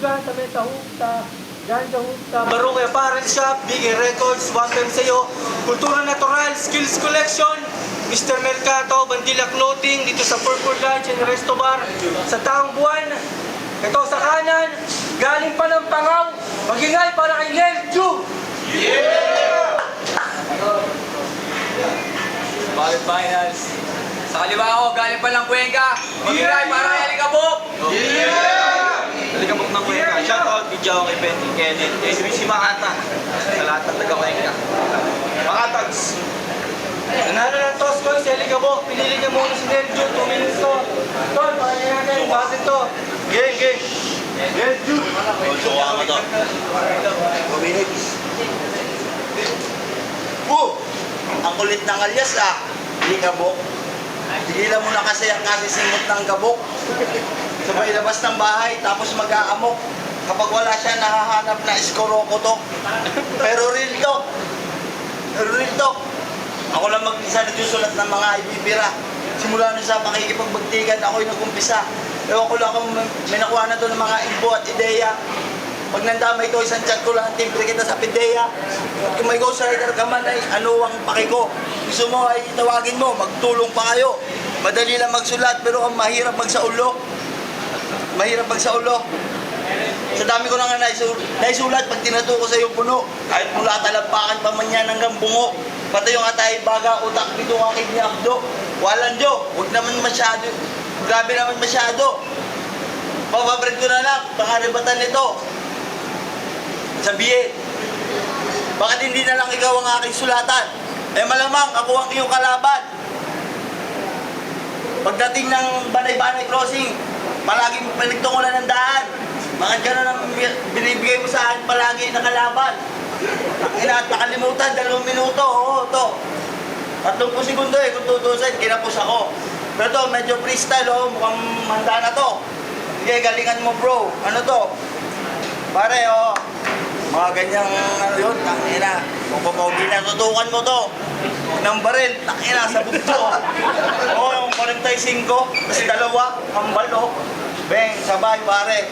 dyan sa may sahog, dyan sahog, Barong Apparel Shop, BK Records, welcome sa iyo. Kultura Natural, Skills Collection, Mr. Mercato, Bandila Clothing, dito sa Purple Lunch and Resto Bar, sa Taong Buwan. Ito sa kanan, galing pa ng Pangaw, magingay para kay Lelju. Yeah! Bakit finals? Sa kaliwa ako, galing pa lang Cuenca, magingay para kay Alikabok. Yeah! Alikabok ng Cuenca. Shout out video kay Benny Kenneth. SBC Makata. Sa lahat ng taga Cuenca. Makatags. Nanalo ng toss ko si Alikabok, pinili niya muna si Lelju, 2 minutes to. Tol, pakinggan natin, bakit to? Game, game. Lelju. Suwa mo to. 2 minutes. Ang kulit ng alyas Hindi kabok. Tigilan mo na kasi ang kasisimot ng kabok. Sabay labas ng bahay, tapos mag-aamok. Kapag wala siya, nahahanap na iskorokotok. Pero real talk. Ako lang mag-isa nagsusulat ng mga ibibira. Simula na sa pakikipagbagtigan, ako'y nag-umpisa. Ewan ko lang kung may nakuha na to ng mga info at ideya. Pag nandamay ito, isang chat ko lang, timbre kita sa pideya. At kung may ghostwriter ka man, ay ano ang paki ko? Gusto mo ay tawagin mo, magtulong pa kayo. Madali lang magsulat, pero ang mahirap magsaulo. Sa dami ko na nga naisulat, pag tinato ko sa iyong puno, kahit mula talampakan pa man yan hanggang bungo, pati yung atay baga, utak dito ang aking niabdo. Walang Jo, huwag naman masyado, grabe naman masyado. Papabread ko na lang, pangaribatan nito. Sabihin, bakit hindi na lang ikaw ang aking sulatan? Eh malamang, ako ang iyong kalaban. Pagdating ng Banay-Banay Crossing, palaging pinagtungulan ng daan. Bakit gano'n ang binibigay mo sa akin palagi na kalaban? Nakalimutan, 2 minuto, oo, to. 30 segundo kung tutusin, kinapos ako. Pero to, medyo freestyle, mukhang handa na to. Sige, galingan mo bro, ano to? Pare, mga ganyang ano yun, tangina. Kung papogi na, tutukan mo to. Ng baril, tangina, sa bugto. Yung 45, kasi 2, hambal, Beng, sabay, pare.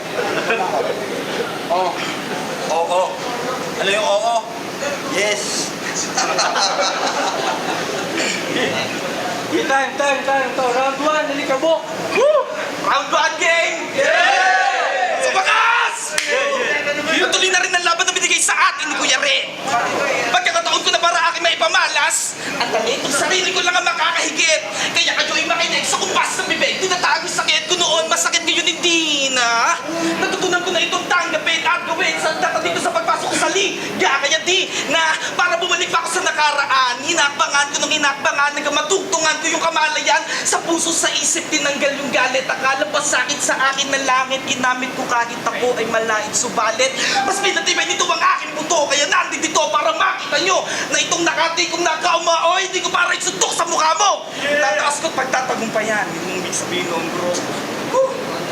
Oo. Ano yung oo? Yes. Time to. Round 1, Alikabok. Woo! Round 1 game! Yeah! Sa bakas! Natuloy na rin ang laban na binigay sa atin ni Kuya Re. Pagkakataon ko na para aking maipamalas, ang talentong sarili ko lang ang makakahigit. Kaya kayo'y makinig sa kumpas ng bibig. Tinatago sakit ko noon, masakit ngayon hindi na. Natutunan ko na itong tanggapin at gawin sa data dito sa pagpasok ko sa liga. Kaya di na para bumalik pa ako sa nakaraan. Hinakbangan ko nung hinakbangan, nagkamatugtungan ko yung kamalayan. Sa puso, sa isip, tinanggal yung galit. Akala pa sakit sa akin ng langit. Ginamit ko kahit ako ay malait subalit. Mas pinatibay nito ang aking buto. Kaya nandito para makita nyo na itong nakatikong nakaumaoy, hindi ko para isuntok sa mukha mo. Tataas ko't pagtatagumpayan. Yun yung ibig sabihin noon, bro.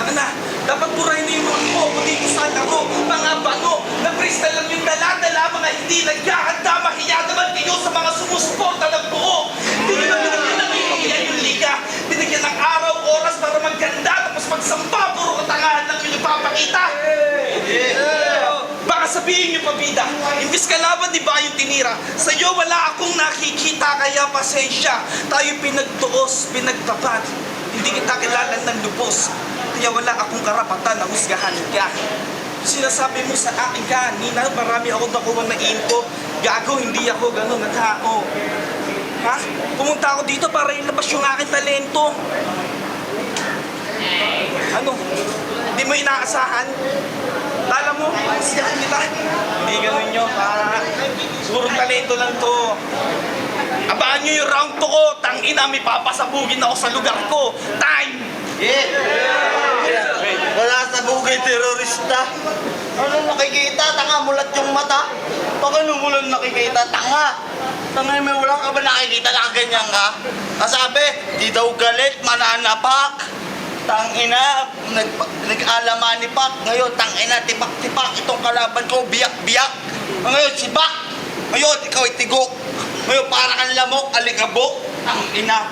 Na, dapat burahin na yung mga mo, kundi kusan ako, mga bango, na freestyle lang yung dala-dala, mga hindi naghahanda, mahiya naman kayo sa mga sumusuporta ng buo. Hindi nyo na binigyan ng iiyan yung liga, binigyan ng araw, oras para maganda, tapos magsampa, puro katangahan lang yung ipapakita. Baka sabihin nyo pa, bida, imbis kalaban, di ba yung tinira? Sa'yo wala akong nakikita, kaya pasensya. Tayo pinagtuos, pinagtapat. Hindi kita kilala ng lubos. Kaya wala akong karapatan na husgahan ka. Sinasabi mo sa akin kanina, marami ako nakuha na info. Gago, hindi ako gano'n na tao. Ha? Pumunta ako dito para ilabas yung aking talento. Ano? Hindi mo inaasahan? Lala mo, husgahan kita. Hindi gano'n yun, ha? Siguro talento lang to. Abaan nyo yung round 2 ko. Tangina, may papasabugin ako sa lugar ko. Time! Wala sa bugay terorista. Ano nakikita? Tanga, mulat yung mata. Pag ano mo lang nakikita? Tanga. Tanga, may wala ka ba nakikita na ganyan ka? Kasabi, di daw galit, mananapak. Tangina, nag-alaman ni Pak. Ngayon, tangina, tipak-tipak. Itong kalaban ko, biyak-biyak. Ngayon, si Bak. Ngayon, ikaw itigok. Ngayon, para kang lamok, alikabok. Tangina.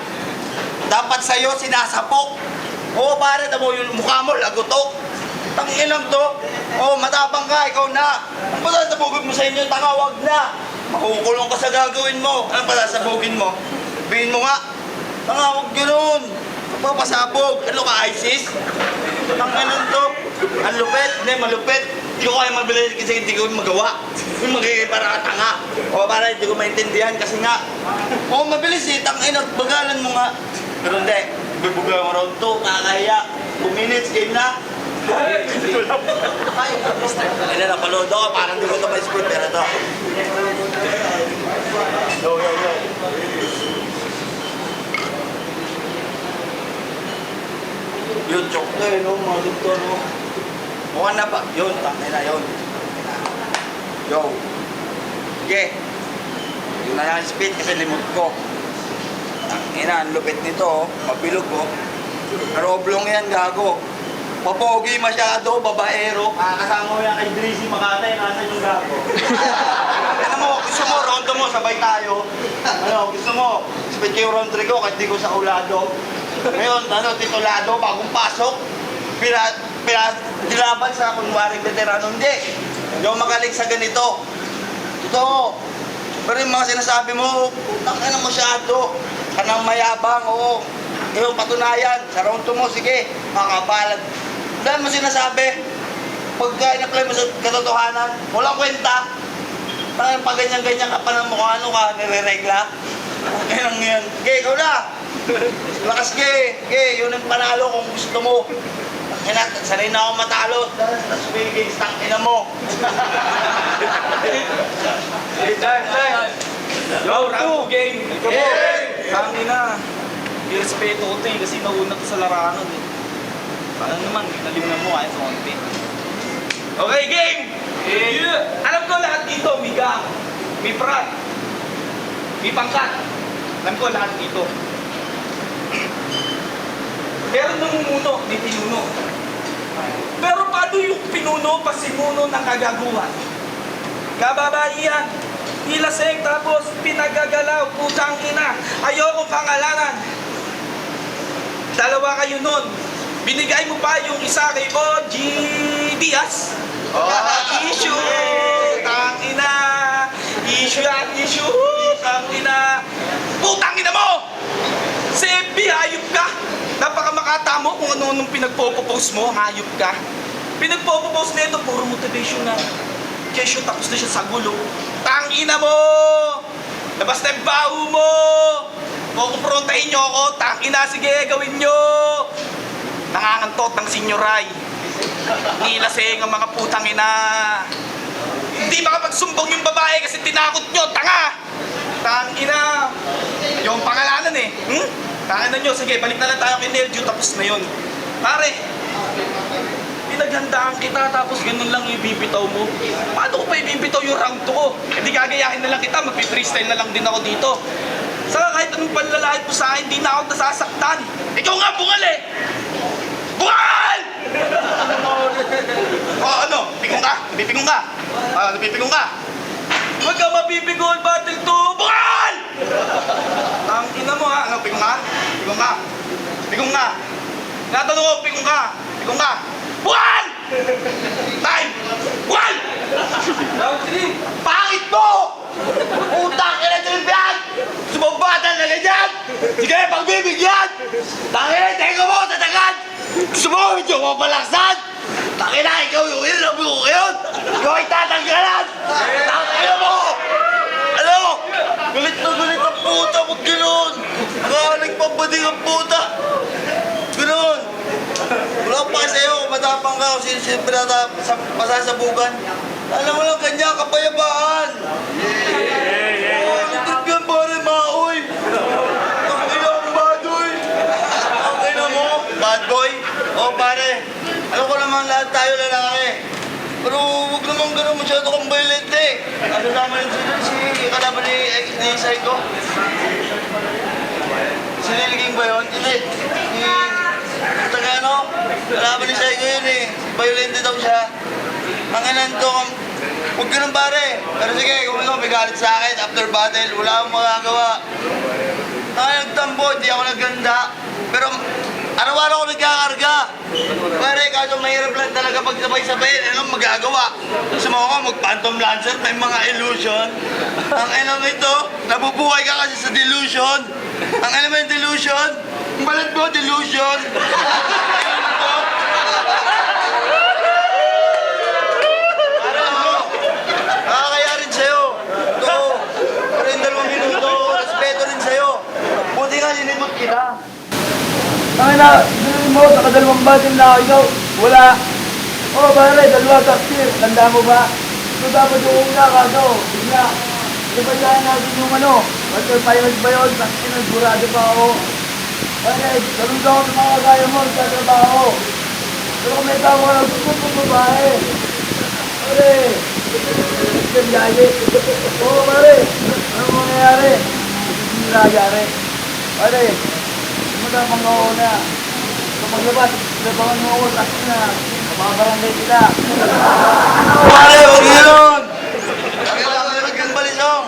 Dapat sa'yo, sinasapok. Oo, pare, tamo yung mukha mo, lagotok. Tanginang to. Oh, matapang ka, ikaw na. Ang pasasabugin mo sa inyo, tanga, wag na. Makukulong ka sa gagawin mo. Anong pasasabugin mo? Sabihin mo nga. Tanga, wag ganoon. Papasabog. Ano ka, ISIS? Tanginang to. Ang lupit. Hindi, malupit. Hindi ko kaya mabilis kasi hindi ko magawa. Yung magiging para ka tanga. O para hindi ko maintindihan kasi nga. O mabilis eh, tanginang bagalan mo nga. Pero hindi, bibuga mo round 2, nakakahiya. 2 minutes, game na. Ay na, napalood ako, parang di ko ito ma-score, pero ito. Yo. Yun, chok na eh, no? Mga dito, no? Mukha na ba? Yun, tangin na, yun. Yo. Sige. Yun na yung speed kasi limot ko. Tangin na, ang lupit nito, oh. Mabilog, oh. Pero oblong yan, gago. Papogi masyado, babaero. Kasama mo yan kay Drizzy Makatay, nasan yung gago? Ano mo, gusto mo, rondo mo, sabay tayo. Ano, gusto mo, split yung Rodrigo, kahit di ko sa ulado. Ngayon, ano, titulado, bagong pasok. Dilaban sa kunwaring veterano. Hindi. Hindi ako magaling sa ganito. Totoo. Pero yung mga sinasabi mo, putang ka na masyado. Kanang mayabang, oo. Yung patunayan, sa round 2 mo, sige, makapalag. Dahil mo sinasabi, pagka in-apply mo sa katotohanan, walang kwenta. Tangin pa ganyan-ganyan ka pa ng mukha, ano ka, nire-regla. Ganyan yan. Okay, ikaw na. Lakas ke, yun ang panalo kung gusto mo. Sanay na ako matalo. Tapos bigay, tangina mo. Yo, round 2 game. Kami na. Irespeto ko ito eh, kasi nauna to sa larangan eh. Paano naman, nalimunan mo kahit konti. Okay, game! Yeah. Alam ko lahat dito, may gang, may prat, may pangkat. Alam ko lahat dito. Pero namumuno, may pinuno. Pero paano yung pinuno, pasimuno ng kagaguhan? Kababaihan, nilaseng tapos pinagagalaw, putang ina, ayoko pangalanan. Dalawa kayo nun. Binigay mo pa yung isa kay OG Diaz. Issue! Tangina! Issue yan, issue! Tangina! Putang ina mo! CFB, hayop ka! Napakamakata mo kung ano-anong pinagpo-post mo, hayop ka. Pinagpo-post na ito, puro motivation na. Kesyo tapos na siya sa gulo. Tangina mo! Labas na yung baho mo! Kukumprontahin nyo ako, tangina, sige, gawin nyo! Nangangantot ng senyoray. Nilaseng ang mga putang ina. Hindi makapagsumbong yung babae kasi tinakot nyo, tanga! Tangina! Yung pangalanan eh. Tangina nyo, sige, balik na lang tayo kay Nerdio, tapos na yun. Pare, pinaghandaan kita tapos ganun lang ibibitaw mo. Paano ko pa ibibitaw yung round 2 ko? Hindi gagayahin na lang kita, magpi-freestyle na lang din ako dito. Saka kahit anong panlalait mo sa akin, di na ako nasasaktan. Ikaw nga, bungal eh! Bungal! Ano? Pigong ka? Napipigong ka? Napipigong ka? Huwag ka mapipigol, battle 2! Bungal! Ang ina mo ha? Ano, pigong ka? Pigong ka? Pigong ka? Natanong ko, pigong ka? Pigong ka? Bungal! Time! Bungal! Round 3! Pangit mo! Utang ka na tribyan! Sumabatan na ganyan! Sige, pagbibigyan! Tangina, tengo mo sa tagad! Gusto mo, medyo mapalaksan! Tangina, ikaw yung ilabi ko ngayon! Ikaw ay tatanggalan! Tangina mo! Ano? Galit ang puta, huwag gano'n! Nagpabading ang puta! Gano'n! Wala pa sa'yo, matapang ka kung sino masasabugan. Alam mo lang, kanya kapayabaan! Nagtagyan ba rin maoy? Ang ina ang badoy! Ang ina mo, bad boy? O pare, alam ko naman lahat tayo lalaki. Pero huwag naman gano'n masyado kang violent eh. Ano naman si kalaban ni Psycho? Siniliging ba yun? Hindi. Tagano, kalaban ni Psycho yun eh. Violent daw siya. Ang inan to, huwag ganun pare. Pero sige, kung ano, may galit sa akin after battle, wala akong magagawa. Nagtambo, hindi ako nagganda. Pero Araw-araw ko nagkakarga. Pare, kaso mahirap lang talaga pagsabay-sabay. Anong magagawa? Gusto mo ako mag-phantom lancer, may mga illusion. Ang alam ito, nabubuhay ka kasi sa delusion. Ang alam mo yung delusion? Ang balat mo, delusion. Pare, nakakaya rin sa'yo. Ito, pero yung 2 minuto, respeto rin sa'yo. Buti nga, sinimot kita. Tangina, sinabi mo, nakadalawang batin na ako, ikaw, wala. Oh, pare, 2 taksil, tanda mo ba? Ito dapat yung una, kaso, bigla. Ipasahan natin yung ano, pagka pilot ba yun, taksil, nagburado pa ako. Pare, ganun daw ang mga kaya mo, nagtatrabaho. Pero kung may tao ka lang, gusto mo babae. Pare, isang gagi. Oo, pare, ano mangyayari? Hindi nangyayari. Pare, mo na mga una. Kung maglabas, labangan mo ako, takot na. Mababarangay sila. Pare, huwag yun! Ang kang balisong.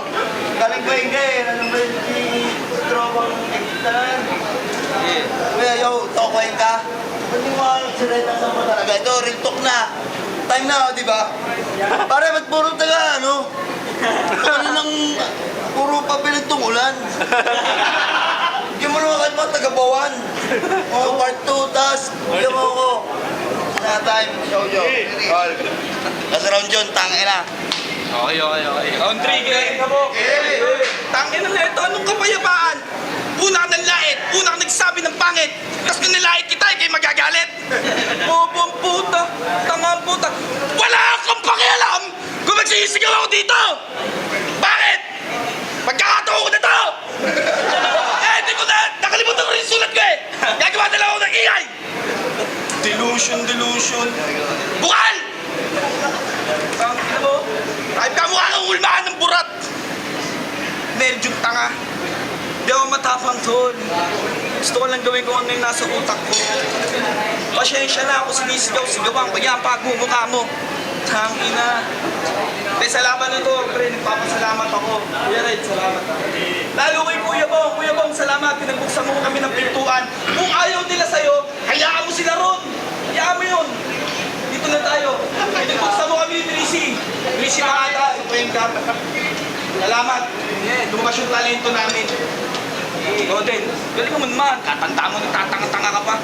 Galing ba hindi? Anong ba yung si tropang ekitalan? Kuya, yo, tokoyin ka. Ba't yung mga sireta sa mo talaga? Ito, real talk na. Time na, di ba? Pare, ba't puro taga, ano? Ano nang puro pa pinagtungulan? Hindi mo naman mo, taga-bawan. O, part 2, tas, hindi mo ako. Na time, show yo. All. Kasi round yun, tangin na. Okay. Round 3, game. Tangin na ito, anong kapayapaan? Una ka ng lait, una ka nagsabi ng pangit. Tapos nung nilait kita, kayo magagalit. Bobo ang puta, tanga ang puta. Wala akong pakialam kung magsisigaw ako dito. Bakit? Pagkakataon ko na to. Hindi ko na, nakalimutan ko rin yung sulat ko eh. Gagawa na lang ako ng ingay. Delusion. Bukal! Tangin mo, kahit kamukha kang ulmahan ng burat. Medyo tanga. Di ako matapang, tol. Gusto ko lang gawin ko ano yung nasa utak ko. Pasensya na ako sinisigaw-sigawan ko yan pag mumukha mo. Tangina. Dahil sa laban na to, pre, nagpapasalamat ako. Kuya Red, salamat. Lalo kay Kuya Bong. Kuya Bong, salamat. Pinagbuksan mo kami ng pintuan. Kung ayaw nila sa'yo, hayaan mo sila ron. Hayaan mo yun. Dito na tayo. Pinagbuksan mo kami, Trisi. Trisi Makata, Supreme Cup. Salamat. Lumakas yung talento namin. O din, galing mo naman. Tatanda mo, nagtatanga-tanga ka pa.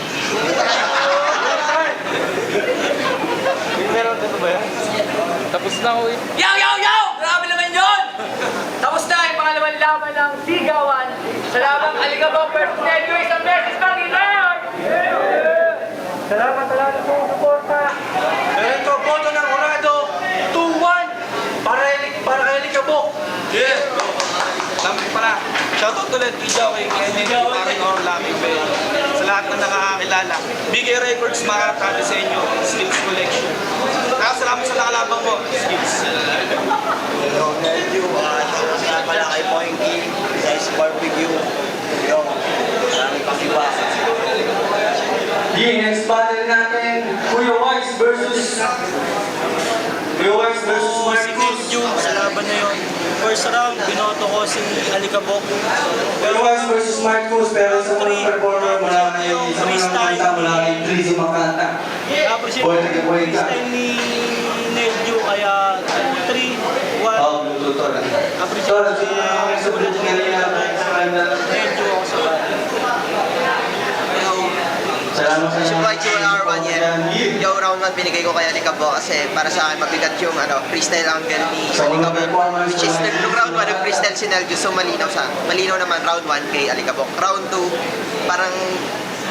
Meron dito ba yan? Tapos na ako eh. Yo! Grabe naman yun! Tapos na yung pangalawang laban ng Sigawan sa labang Aligabok versus Nelio, isang beses Panginoon! Salamat sa lahat ng suporta. Ito, boto ng Orado, 2-1 para kay Aligabok. Yeah! Lampi pala. Shoutout ulit kay Joe, kay Kenny, kay Paring Orlami, sa lahat na nakakakilala. BK Records, Makata, Disenyo, Skills Collection. Salamat sa nakalabang mo, Skills. Yo, Nelju, shoutout pala kay Poinky, Size Barbecue. Yo, maraming pakiwa. Yung next battle natin, Kuya Wise versus Marcos. Sa laban na yun. First round, binoto ko si Alikabok. Kuya Wise versus Marcos, pero sa mga performer, wala na yung isang nakakita, wala kayong Trisi Makata. Appreciate ko yung freestyle ni Nelju, kaya 2-3-1. Bluetooth na. Appreciate ko Sa Bluetooth kanina, Nelju ako sa bata. salamat sa Si White yung R1 yan. Yung round 1 binigay ko kay Alikabo kasi para sa akin mabigat yung freestyle angle ni Alikabo. Which is nung round 1 yung freestyle si Neljo, so malinaw siya. Malinaw naman round 1 kay Alikabo. Round 2, parang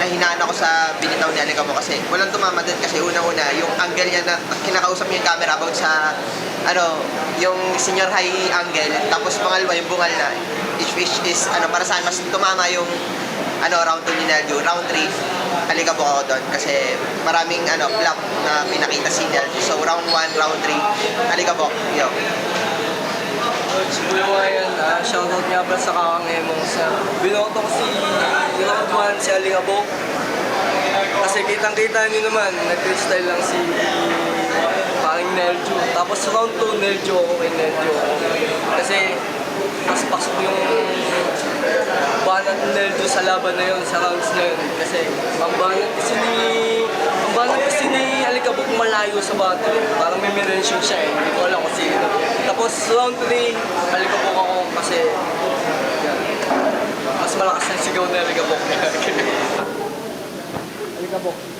nahinaan ako sa binitaw ni Alikabo kasi walang tumama din kasi una-una yung angle niya na kinakausap niya yung camera about sa yung senior high angle, tapos pangalawa yung bungal na which is para sa akin mas tumama yung round 2 ni Neljo. Round 3 Alikabok ako doon kasi maraming flop na pinakita si Neljo. So round 1, round 3 Alikabok. Yo. Si Kuya Wayan, shoutout nga pala sa Kakang Emong sa binoto ko si round 1 si Aligabok. Kasi kitang-kita nyo naman, nag-freestyle lang si Paring Neljo. Tapos round 2, Neljo ako kay Neljo ako. Kasi mas pasok yung banat ni Neljo sa laban na yun, sa rounds na yun. Kasi kasi ang banat kasi ni Alikabok malayo sa bato. Parang may mention siya eh. Hindi ko alam kung sino. Tapos round 3, Alikabok ako kasi yan. Mas malakas ang sigaw ni Alikabok. Alikabok.